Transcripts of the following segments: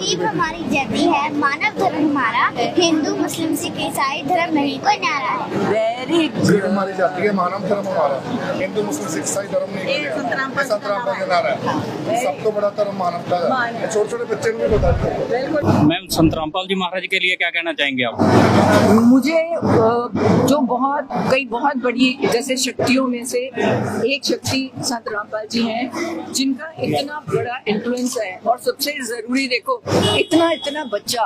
तरतीब हमारी जाती है, मानव धर्म हमारा, हिंदू मुस्लिम सिख ईसाई धर्म नहीं कोई न्यारा है। वेरी तरतीब हमारी जाती है, मानव धर्म हमारा, हिंदू मुस्लिम सिख ईसाई धर्म नहीं ये कोई संतरामपाल न्यारा। संतरामपाल का नारा है, सब तो बड़ा धर्म मानवता है। छोटे छोटे बच्चे को भी बता दो। मैम, संतरामपाल जी महाराज के लिए क्या कहना चाहेंगे आप? मुझे जो बहुत बड़ी जैसे शक्तियों में से एक शक्ति संत रामपाल जी हैं, जिनका इतना बड़ा इन्फ्लुएंस है। और सबसे जरूरी देखो, इतना बच्चा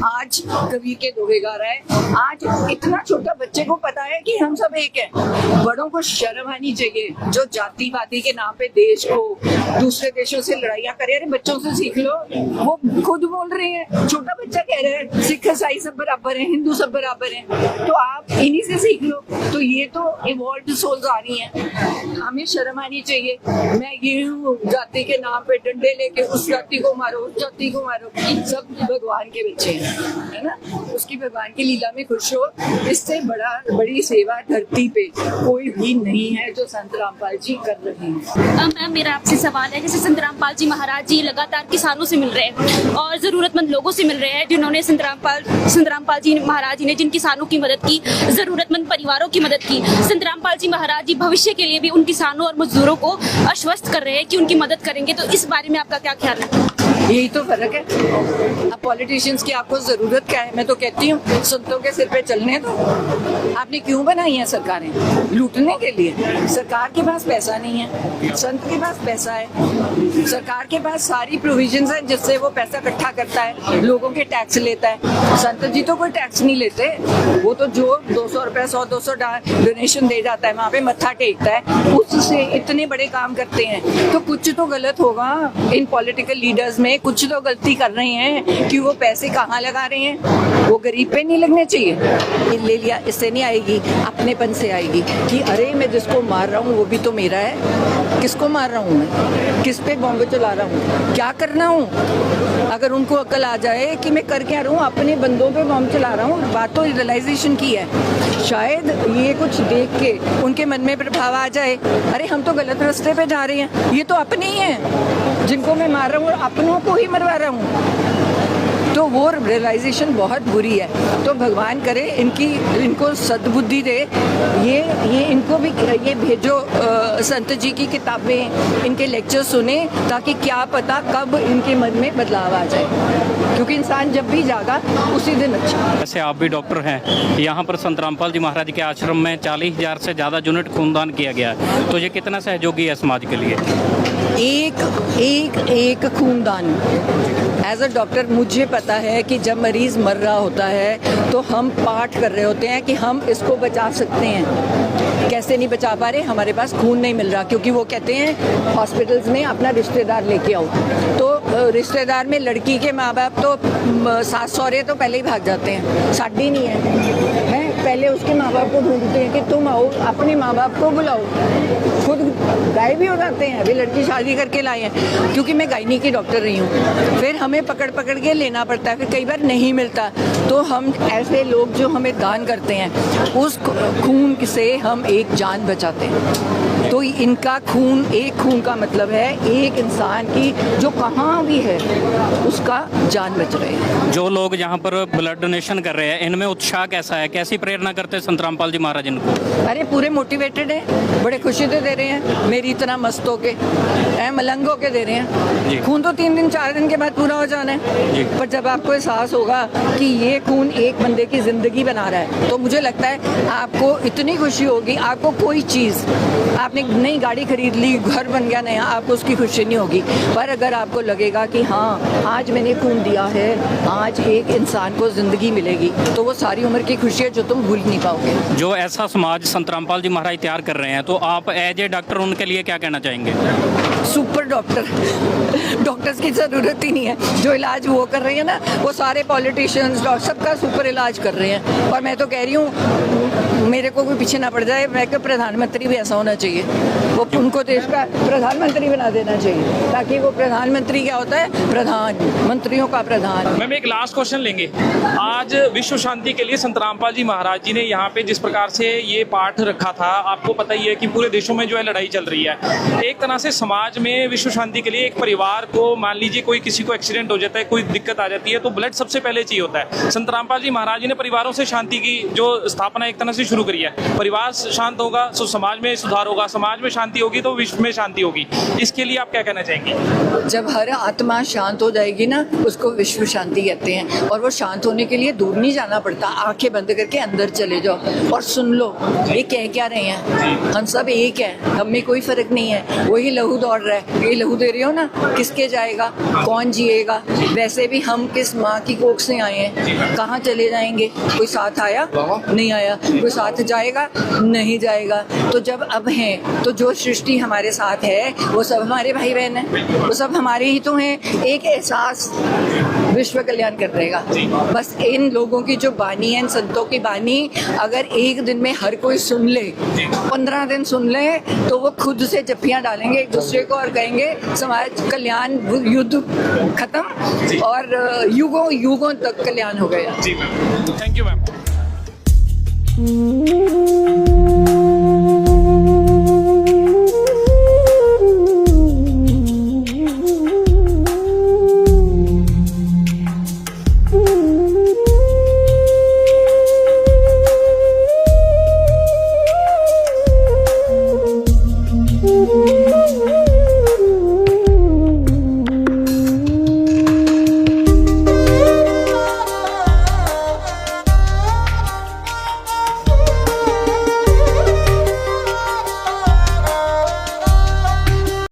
आज कबीर के दोहे गा रहा है। आज इतना छोटा बच्चे को पता है कि हम सब एक हैं। बड़ों को शर्म आनी चाहिए जो जाति पाति के नाम पे देश को दूसरे देशों से लड़ाइयाँ करे। अरे बच्चों से सीख लो, वो खुद बोल रहे हैं। छोटा बच्चा कह रहे हैं सिख ईसाई सब बराबर है, हिंदू सब बराबर है, तो आप इन्हीं से सीख लो। तो ये तो इवॉल्व्ड सोल्स आ रही हैं, हमें शर्म आनी चाहिए। मैं ये हूँ जाति के नाम पे डंडे लेके उस जाति को मारो, उस जाति को मारो। सब भगवान के बच्चे हैं, है ना। उसकी भगवान की लीला में खुश हो। इससे बड़ी सेवा धरती पे कोई भी नहीं है जो संत रामपाल जी कर रहे हैं। मैम, मेरा आपसे सवाल है, जैसे संत रामपाल जी महाराज जी लगातार किसानों से मिल रहे हैं और जरूरतमंद लोगों से मिल रहे हैं, जिन्होंने संत रामपाल जी महाराज जी ने जिन किसानों की मदद की, जरूरतमंद परिवारों की मदद की। संत रामपाल जी महाराज जी भविष्य के लिए भी उन किसानों और मजदूरों को आश्वस्त कर रहे हैं कि उनकी मदद करेंगे, तो इस बारे में आपका क्या ख्याल है? यही तो फर्क है। अब पॉलिटिशियंस की आपको जरूरत क्या है? मैं तो कहती हूँ संतों के सिर पे चलने दो। आपने क्यों बनाई है सरकारें? लूटने के लिए। सरकार के पास पैसा नहीं है, संत के पास पैसा है। सरकार के पास सारी प्रोविजंस है जिससे वो पैसा इकट्ठा करता है, लोगों के टैक्स लेता है। संत जी तो कोई टैक्स नहीं लेते, वो तो जो 200 रुपए 100-200 डोनेशन दे जाता है, वहाँ पे मत्था टेकता है, उससे इतने बड़े काम करते हैं। तो कुछ तो गलत होगा इन पॉलिटिकल लीडर्स में, कुछ तो गलती कर रहे हैं कि वो पैसे कहाँ लगा रहे हैं। वो गरीब पे नहीं लगने चाहिए। ले लिया, इससे नहीं आएगी, अपनेपन से आएगी कि अरे मैं जिसको मार रहा हूँ वो भी तो मेरा है। किसको मार रहा हूँ मैं? किस पे बॉम्ब चला रहा हूँ? क्या करना हूँ? अगर उनको अकल आ जाए कि मैं कर क्या रहा हूँ, अपने बंदों पे बॉम्ब चला रहा हूँ, बात तो रियलाइजेशन की है। शायद ये कुछ देख के उनके मन में प्रभाव आ जाए, अरे हम तो गलत रास्ते पे जा रहे हैं, ये तो अपने ही हैं जिनको मैं मार रहा हूँ, अपनों को ही मरवा रहा हूँ। तो वो रियलाइजेशन बहुत बुरी है। तो भगवान करे इनको सद्बुद्धि दे। ये इनको भी ये भेजो, संत जी की किताबें, इनके लेक्चर सुने, ताकि क्या पता कब इनके मन में बदलाव आ जाए, क्योंकि इंसान जब भी जागा उसी दिन अच्छा। वैसे आप भी डॉक्टर हैं, यहाँ पर संत रामपाल जी महाराज के आश्रम में 40,000 से ज़्यादा यूनिट खूनदान किया गया है, तो ये कितना सहयोगी है समाज के लिए? एक खूनदान। एज अ डॉक्टर मुझे पता है कि जब मरीज मर रहा होता है तो हम पाठ कर रहे होते हैं कि हम इसको बचा सकते हैं। कैसे नहीं बचा पा रहे? हमारे पास खून नहीं मिल रहा, क्योंकि वो कहते हैं हॉस्पिटल्स में अपना रिश्तेदार लेके आओ। तो रिश्तेदार में लड़की के माँ बाप तो सास सौरे तो पहले ही भाग जाते हैं, साड़ी नहीं है, पहले उसके माँ बाप को ढूंढते हैं कि तुम आओ, अपने माँ बाप को बुलाओ। खुद गायब भी हो जाते हैं, अभी लड़की शादी करके लाए हैं, क्योंकि मैं गायनी की डॉक्टर रही हूँ। फिर हमें पकड़ के लेना पड़ता है, फिर कई बार नहीं मिलता, तो हम ऐसे लोग जो हमें दान करते हैं, उस खून से हम एक जान बचाते हैं। तो इनका खून, एक खून का मतलब है एक इंसान की जो कहाँ भी है उसका जान बच रहे हैं। जो लोग यहाँ पर ब्लड डोनेशन कर रहे हैं, इनमें उत्साह कैसा है? कैसी प्रेरणा करते हैं संत रामपाल जी महाराज इनको? अरे पूरे मोटिवेटेड हैं, बड़े खुशी से दे रहे हैं, मेरी इतना मस्त होके, मलंग होके दे रहे हैं। खून तो 3 दिन 4 दिन के बाद पूरा हो जाना है, पर जब आपको एहसास होगा कि ये खून एक बंदे की जिंदगी बना रहा है, तो मुझे लगता है आपको इतनी खुशी होगी। आपको कोई चीज़, आपने नई गाड़ी खरीद ली, घर बन गया नया, आपको उसकी खुशी नहीं होगी। पर अगर आपको लगेगा कि हाँ आज मैंने खून दिया है, आज एक इंसान को जिंदगी मिलेगी, तो वो सारी उम्र की खुशी है जो तुम भूल नहीं पाओगे। जो ऐसा समाज संत रामपाल जी महाराज तैयार कर रहे हैं, तो आप एज ए डॉक्टर उनके लिए क्या कहना चाहेंगे? सुपर डॉक्टर्स की ज़रूरत ही नहीं है। जो इलाज वो कर रहे हैं ना, वो सारे पॉलिटिशियंस सबका सुपर इलाज कर रहे हैं। और मैं तो कह रही हूँ मेरे को कोई पीछे ना पड़ जाए, मैं क्या प्रधानमंत्री भी ऐसा होना चाहिए, वो उनको देश का प्रधानमंत्री बना देना चाहिए, ताकि वो प्रधानमंत्री क्या होता है, प्रधानमंत्रियों का प्रधान। मैम एक लास्ट क्वेश्चन लेंगे। आज विश्व शांति के लिए संत रामपाल जी महाराज जी ने यहाँ पे जिस प्रकार से ये पाठ रखा था, आपको पता ही है कि पूरे देशों में जो है लड़ाई चल रही है। एक तरह से समाज में विश्व शांति के लिए एक परिवार परिवार को, मान लीजिए कोई किसी को एक्सीडेंट हो जाता है, कोई दिक्कत आ जाती है, तो ब्लड सबसे पहले चाहिए होता है। संत रामपाल जी महाराज जी ने परिवारों से शांति की जो स्थापना एक तरह से शुरू करी है। परिवार शांत होगा तो समाज में सुधार होगा, समाज में शांति होगी तो विश्व में शांति होगी। इसके लिए आप क्या कहना चाहेंगे? जब हर आत्मा शांत हो जाएगी ना, उसको विश्व शांति कहते हैं। और वो शांत होने के लिए दूर नहीं जाना पड़ता, आंखें बंद करके अंदर चले जाओ और सुन लो ये कह क्या रहे हैं। हम सब एक है, हम में कोई फर्क नहीं है। वही लहू दौड़ रहा है, ये लहू दे रही हो ना, किसके जाएगा, कौन जिएगा। वैसे भी हम किस माँ की कोख से आए हैं, कहाँ चले जाएंगे। कोई साथ आया नहीं आया, कोई साथ जाएगा नहीं जाएगा। तो जब अब हैं तो जो सृष्टि हमारे साथ है वो सब हमारे भाई बहन हैं, वो सब हमारे ही तो हैं। एक एहसास विश्व कल्याण कर देगा। बस इन लोगों की जो बानी है, इन संतों की बानी अगर एक दिन में हर कोई सुन ले, 15 दिन सुन ले, तो वो खुद से जफ्फियां डालेंगे एक दूसरे को और कहेंगे समाज कल्याण, युद्ध खत्म और युगों युगों तक कल्याण हो गया। जी मैम, थैंक यू मैम।